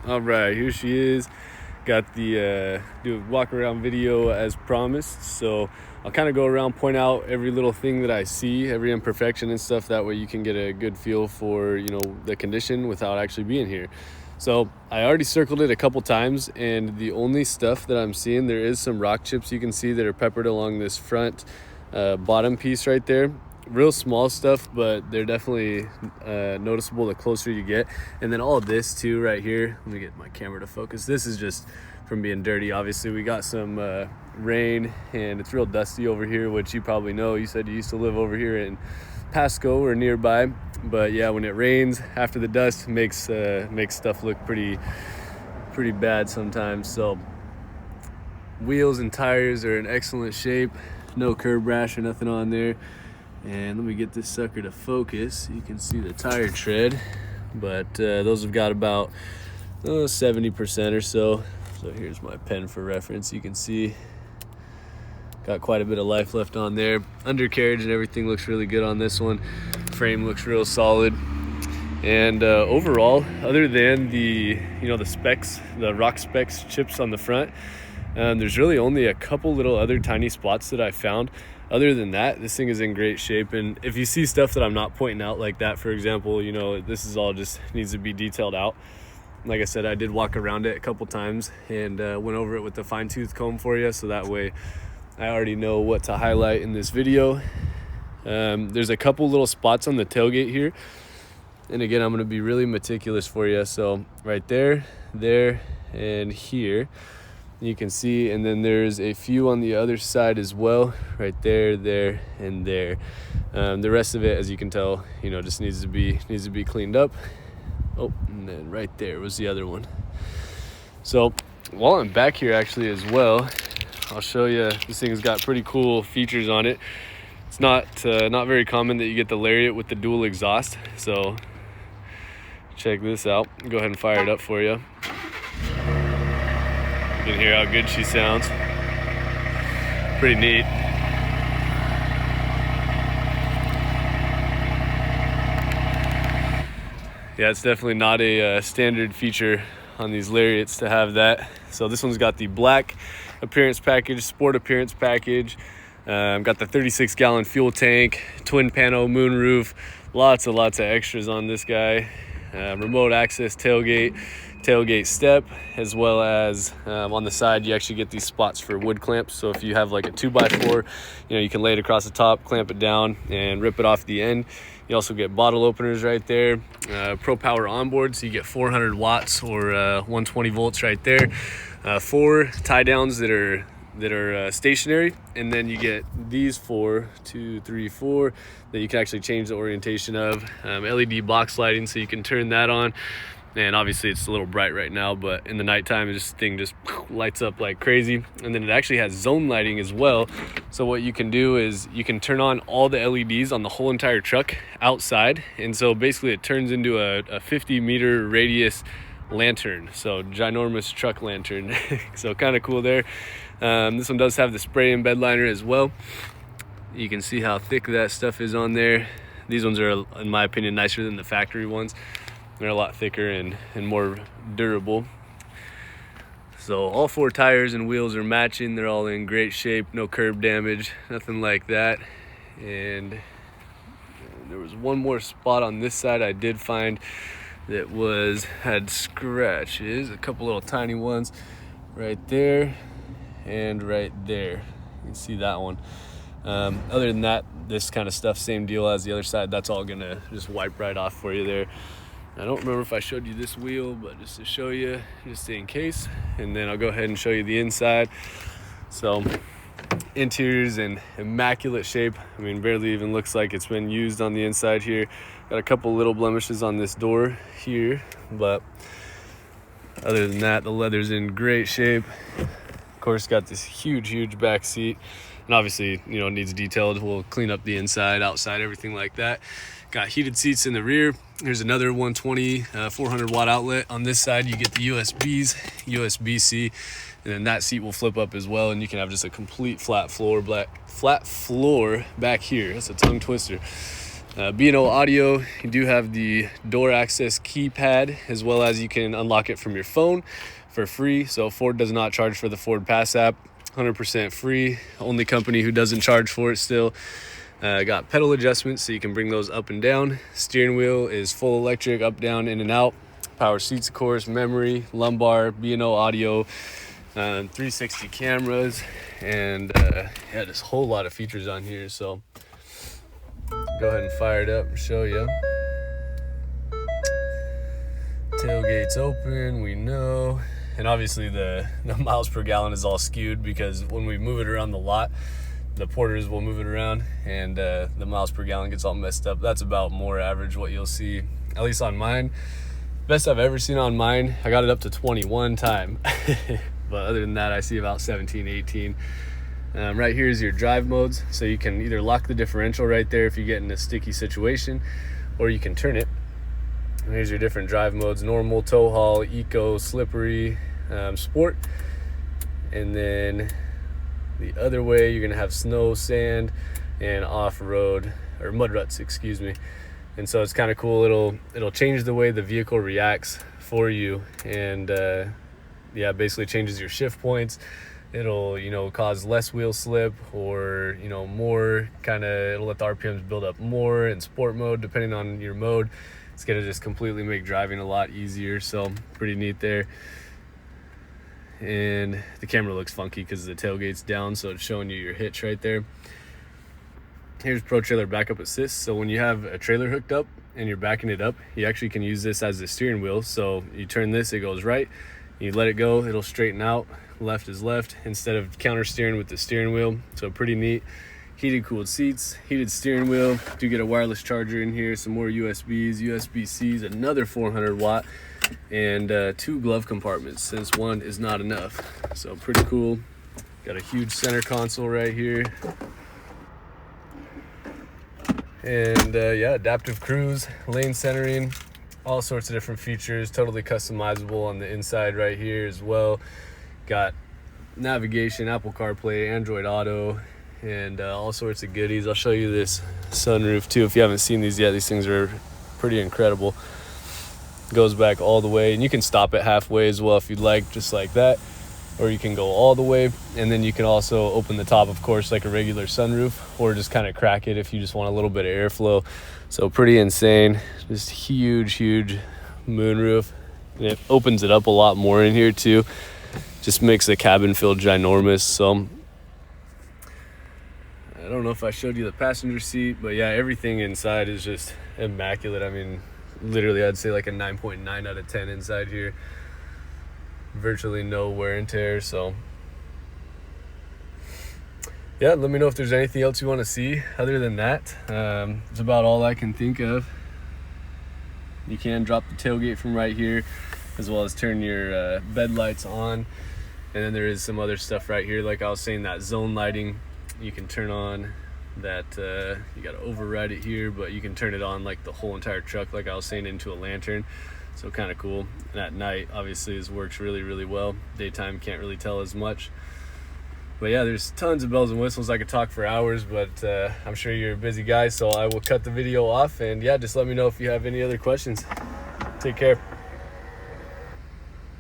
All right, here she is. Got the do a walk around video as promised. So I'll kind of go around, point out every little thing that I see, every imperfection and stuff. That way you can get a good feel for, the condition without actually being here. So I already circled it a couple times, and the only stuff that I'm seeing, there is some rock chips you can see that are peppered along this front bottom piece right there. Real small stuff, but they're definitely noticeable the closer you get. And then all of this too right here, let me get my camera to focus. This is just from being dirty. Obviously we got some rain, and it's real dusty over here, which you probably know. You said you used to live over here in Pasco or nearby, but yeah, when it rains after the dust, makes stuff look pretty bad sometimes. So wheels and tires are in excellent shape, no curb rash or nothing on there. And let me get this sucker to focus. You can see the tire tread, but those have got about 70% or so. So here's my pen for reference. You can see got quite a bit of life left on there. Undercarriage and everything looks really good on this one. Frame looks real solid. And overall, other than the specs, the rock specs chips on the front, there's really only a couple little other tiny spots that I found. Other than that, this thing is in great shape. And if you see stuff that I'm not pointing out, like that, for example, this is all just needs to be detailed out. Like I said, I did walk around it a couple times and went over it with the fine-tooth comb for you, so that way I already know what to highlight in this video. There's a couple little spots on the tailgate here, and again, I'm going to be really meticulous for you. So right there, and here you can see, and then there's a few on the other side as well, right there, and there. The rest of it, as you can tell, just needs to be cleaned up. Oh, and then right there was the other one. So while I'm back here actually as well, I'll show you, this thing's got pretty cool features on it. It's not very common that you get the Lariat with the dual exhaust, so check this out. Go ahead and fire it up for you. You can hear how good she sounds. Pretty neat. Yeah, it's definitely not a standard feature on these Lariats to have that. So this one's got the black appearance package, sport appearance package. Got the 36-gallon fuel tank, twin pano moonroof, lots of extras on this guy. Remote access tailgate step, as well as on the side you actually get these spots for wood clamps. So if you have like a 2x4, you can lay it across the top, clamp it down, and rip it off the end. You also get bottle openers right there. Pro Power onboard, so you get 400 watts or 120 volts right there. 4 tie downs that are stationary, and then you get these 4 that you can actually change the orientation of. LED box lighting, so you can turn that on. And obviously it's a little bright right now, but in the nighttime this thing just lights up like crazy. And then it actually has zone lighting as well. So what you can do is you can turn on all the LEDs on the whole entire truck outside, and so basically it turns into a 50-meter radius lantern. So ginormous truck lantern. So kind of cool there. This one does have the spray and bed liner as well. You can see how thick that stuff is on there. These ones are, in my opinion, nicer than the factory ones. They're a lot thicker and more durable. So all 4 tires and wheels are matching. They're all in great shape, no curb damage, nothing like that. And there was one more spot on this side I did find that had scratches, a couple little tiny ones right there and right there. You can see that one. Other than that, this kind of stuff, same deal as the other side. That's all gonna just wipe right off for you there. I don't remember if I showed you this wheel, but just to show you, just in case. And then I'll go ahead and show you the inside. So interior's in immaculate shape. I mean, barely even looks like it's been used on the inside here. Got a couple little blemishes on this door here, but other than that, the leather's in great shape. Of course, got this huge back seat, and obviously, needs detailed. We'll clean up the inside, outside, everything like that. Got heated seats in the rear. Here's another 120 400 watt outlet. On this side, you get the USB-C, and then that seat will flip up as well, and you can have just a complete flat floor back here. That's a tongue twister. B&O audio, you do have the door access keypad, as well as you can unlock it from your phone for free. So Ford does not charge for the Ford Pass app, 100% free. Only company who doesn't charge for it still. Got pedal adjustments so you can bring those up and down. Steering wheel is full electric, up, down, in and out. Power seats, of course, memory, lumbar, B&O audio, 360 cameras, and yeah, just a whole lot of features on here. So go ahead and fire it up and show you. Tailgate's open, we know. And obviously the miles per gallon is all skewed because when we move it around the lot, the porters will move it around and the miles per gallon gets all messed up. That's about more average what you'll see, at least on mine. Best I've ever seen on mine, I got it up to 21 time. But other than that, I see about 17, 18. Right here is your drive modes. So you can either lock the differential right there if you get in a sticky situation, or you can turn it. And here's your different drive modes: normal, tow haul, eco, slippery, sport. And then the other way, you're gonna have snow, sand, and off-road, or mud ruts, excuse me. And so it's kind of cool. It'll change the way the vehicle reacts for you, and yeah, basically changes your shift points. It'll, cause less wheel slip, or more, it'll let the RPMs build up more in sport mode, depending on your mode. It's gonna just completely make driving a lot easier. So pretty neat there. And the camera looks funky because the tailgate's down, so it's showing you your hitch right there. Here's Pro Trailer Backup Assist. So when you have a trailer hooked up and you're backing it up, you actually can use this as the steering wheel. So you turn this, it goes right. You let it go, it'll straighten out. Left is left instead of counter steering with the steering wheel. So pretty neat. Heated cooled seats, heated steering wheel. Do get a wireless charger in here, some more USBs, USB-Cs, another 400 watt, and 2 glove compartments since one is not enough. So pretty cool. Got a huge center console right here. And yeah, adaptive cruise, lane centering, all sorts of different features, totally customizable on the inside right here as well. Got navigation, Apple CarPlay, Android Auto, and all sorts of goodies. I'll show you this sunroof too if you haven't seen these yet. These things are pretty incredible. Goes back all the way, and you can stop it halfway as well if you'd like, just like that. Or you can go all the way, and then you can also open the top, of course, like a regular sunroof, or just kind of crack it if you just want a little bit of airflow. So pretty insane. Just huge moonroof. And it opens it up a lot more in here too. Just makes the cabin feel ginormous. So I don't know if I showed you the passenger seat, but yeah, everything inside is just immaculate. I mean, literally I'd say like a 9.9 out of 10 inside here. Virtually no wear and tear. So yeah, let me know if there's anything else you want to see. Other than that, it's about all I can think of. You can drop the tailgate from right here, as well as turn your bed lights on. And then there is some other stuff right here, like I was saying, that zone lighting you can turn on. That you got to override it here, but you can turn it on like the whole entire truck, like I was saying, into a lantern. So kind of cool. And at night, obviously, this works really well. Daytime, can't really tell as much. But yeah, there's tons of bells and whistles. I could talk for hours, but I'm sure you're a busy guy, so I will cut the video off. And yeah, just let me know if you have any other questions. Take care.